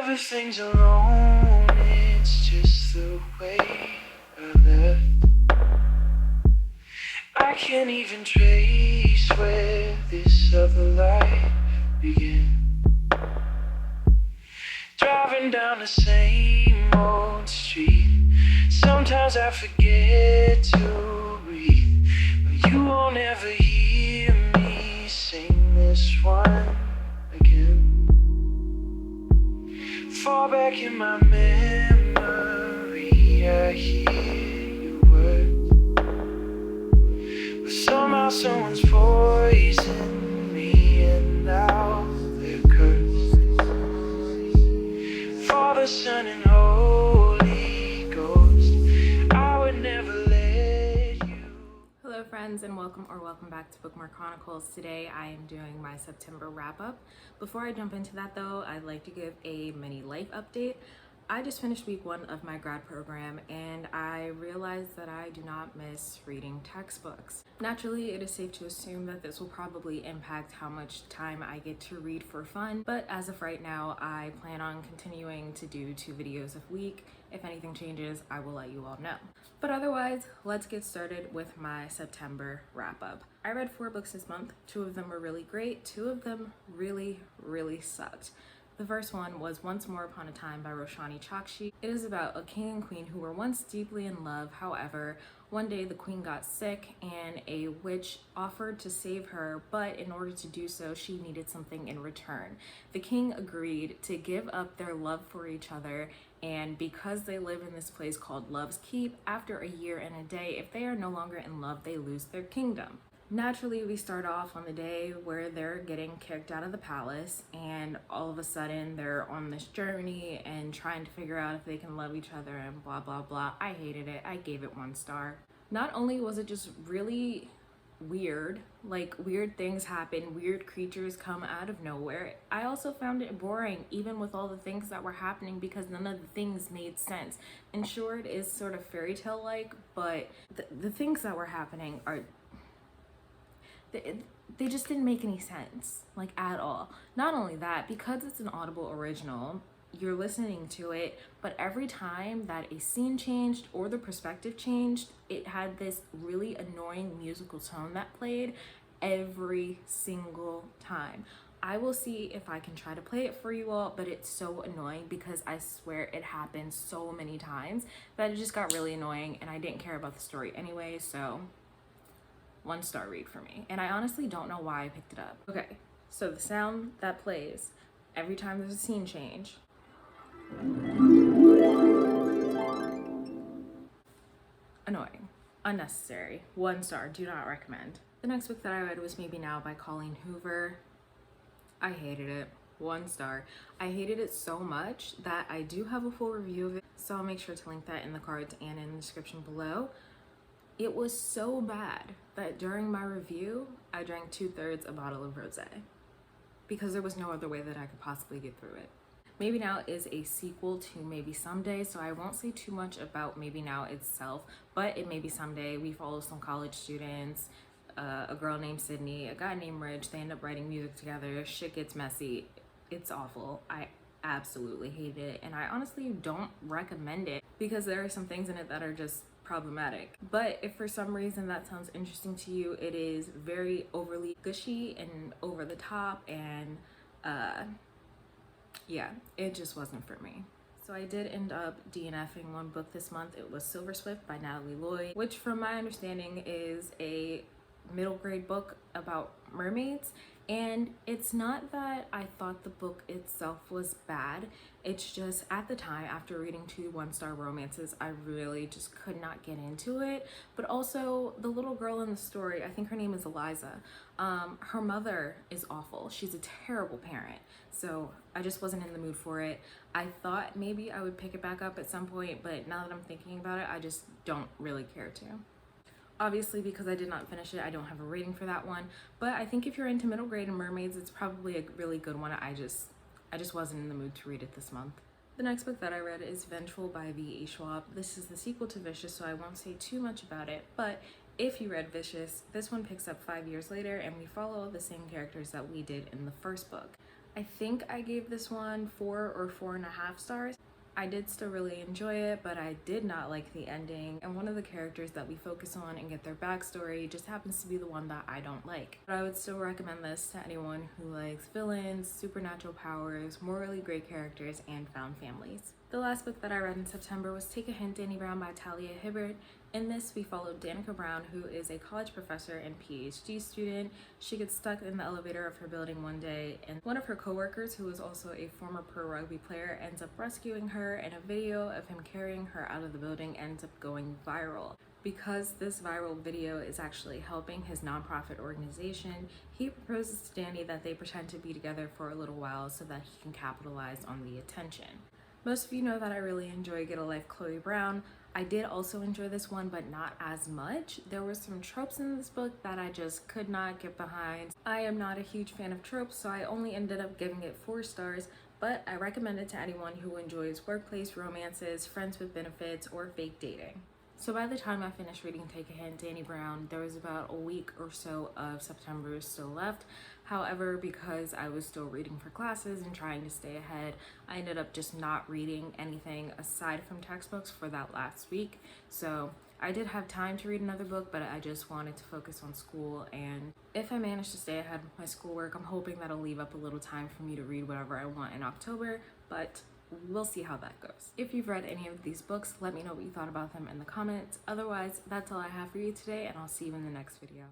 Everything's alone, it's just the way I left. I can't even trace where this other life began. Driving down the same old street, sometimes I forget to breathe, but you won't ever hear me sing this one again. Far back in my memory, I hear your words, but somehow someone's poisoned me, and now they're cursed. Father, Son, and Holy Ghost, I would never let you. Hello friends, and welcome back to Bookmark Chronicles. Today I am doing my September wrap-up. Before I jump into that though, I'd like to give a mini life update. I just finished week 1 of my grad program and I realized that I do not miss reading textbooks. Naturally, it is safe to assume that this will probably impact how much time I get to read for fun, but as of right now, I plan on continuing to do 2 videos a week. If anything changes, I will let you all know. But otherwise, let's get started with my September wrap-up. I read 4 books this month. 2 of them were really great. 2 of them really sucked. The first one was Once More Upon a Time by Roshani Chokshi. It is about a king and queen who were once deeply in love. However, one day the queen got sick and a witch offered to save her, but in order to do so, she needed something in return. The king agreed to give up their love for each other, and because they live in this place called Love's Keep, after a year and a day, if they are no longer in love, they lose their kingdom. Naturally, we start off on the day where they're getting kicked out of the palace, and all of a sudden they're on this journey and trying to figure out if they can love each other and blah blah blah. I hated it. I gave it 1 star. Not only was it just really weird, like weird things happen, weird creatures come out of nowhere, I also found it boring even with all the things that were happening because none of the things made sense. And sure, it is sort of fairy tale like, but the things that were happening are they just didn't make any sense, like at all. Not only that, because it's an Audible original, you're listening to it, but every time that a scene changed or the perspective changed, it had this really annoying musical tone that played every single time. I will see if I can try to play it for you all, but it's so annoying because I swear it happened so many times that it just got really annoying and I didn't care about the story anyway, so 1 star read for me. And I honestly don't know why I picked it up. Okay, so the sound that plays every time there's a scene change. Annoying, unnecessary, 1 star, do not recommend. The next book that I read was Maybe Now by Colleen Hoover. I hated it, 1 star. I hated it so much that I do have a full review of it, so I'll make sure to link that in the cards and in the description below. It was so bad that during my review, I drank 2/3 a bottle of rosé because there was no other way that I could possibly get through it. Maybe Now is a sequel to Maybe Someday, so I won't say too much about Maybe Now itself, but it Maybe Someday, we follow some college students, a girl named Sydney, a guy named Rich. They end up writing music together. Shit gets messy. It's awful. I absolutely hate it, and I honestly don't recommend it because there are some things in it that are just problematic. But if for some reason that sounds interesting to you, it is very overly gushy and over the top, and yeah, it just wasn't for me. So I did end up DNFing 1 book this month. It was Silverswift by Natalie Lloyd, which from my understanding is a middle grade book about mermaids. And it's not that I thought the book itself was bad, it's just at the time, after reading 2 1-star romances, I really just could not get into it. But also, the little girl in the story, I think her name is Eliza, her mother is awful. She's a terrible parent, so I just wasn't in the mood for it. I thought maybe I would pick it back up at some point, but now that I'm thinking about it, I just don't really care to. Obviously, because I did not finish it, I don't have a rating for that one, but I think if you're into middle grade and mermaids, it's probably a really good one. I just wasn't in the mood to read it this month. The next book that I read is Vengeful by V.E. Schwab. This is the sequel to Vicious, so I won't say too much about it, but if you read Vicious, this one picks up 5 years later and we follow the same characters that we did in the first book. I think I gave this one 4 or 4.5 stars. I did still really enjoy it, but I did not like the ending, and one of the characters that we focus on and get their backstory just happens to be the one that I don't like. But I would still recommend this to anyone who likes villains, supernatural powers, morally great characters, and found families. The last book that I read in September was Take a Hint, Danny Brown by Talia Hibbert. In this, we followed Danica Brown, who is a college professor and PhD student. She gets stuck in the elevator of her building one day, and one of her coworkers, who is also a former pro rugby player, ends up rescuing her, and a video of him carrying her out of the building ends up going viral. Because this viral video is actually helping his nonprofit organization, he proposes to Danny that they pretend to be together for a little while so that he can capitalize on the attention. Most of you know that I really enjoy Get a Life Chloe Brown. I did also enjoy this one, but not as much. There were some tropes in this book that I just could not get behind. I am not a huge fan of tropes, so I only ended up giving it 4 stars, but I recommend it to anyone who enjoys workplace romances, friends with benefits, or fake dating. So by the time I finished reading Take a Hint, Danny Brown, there was about a week or so of September still left. However, because I was still reading for classes and trying to stay ahead, I ended up just not reading anything aside from textbooks for that last week. So I did have time to read another book, but I just wanted to focus on school, and if I manage to stay ahead with my schoolwork, I'm hoping that'll leave up a little time for me to read whatever I want in October, but we'll see how that goes. If you've read any of these books, let me know what you thought about them in the comments. Otherwise, that's all I have for you today, and I'll see you in the next video.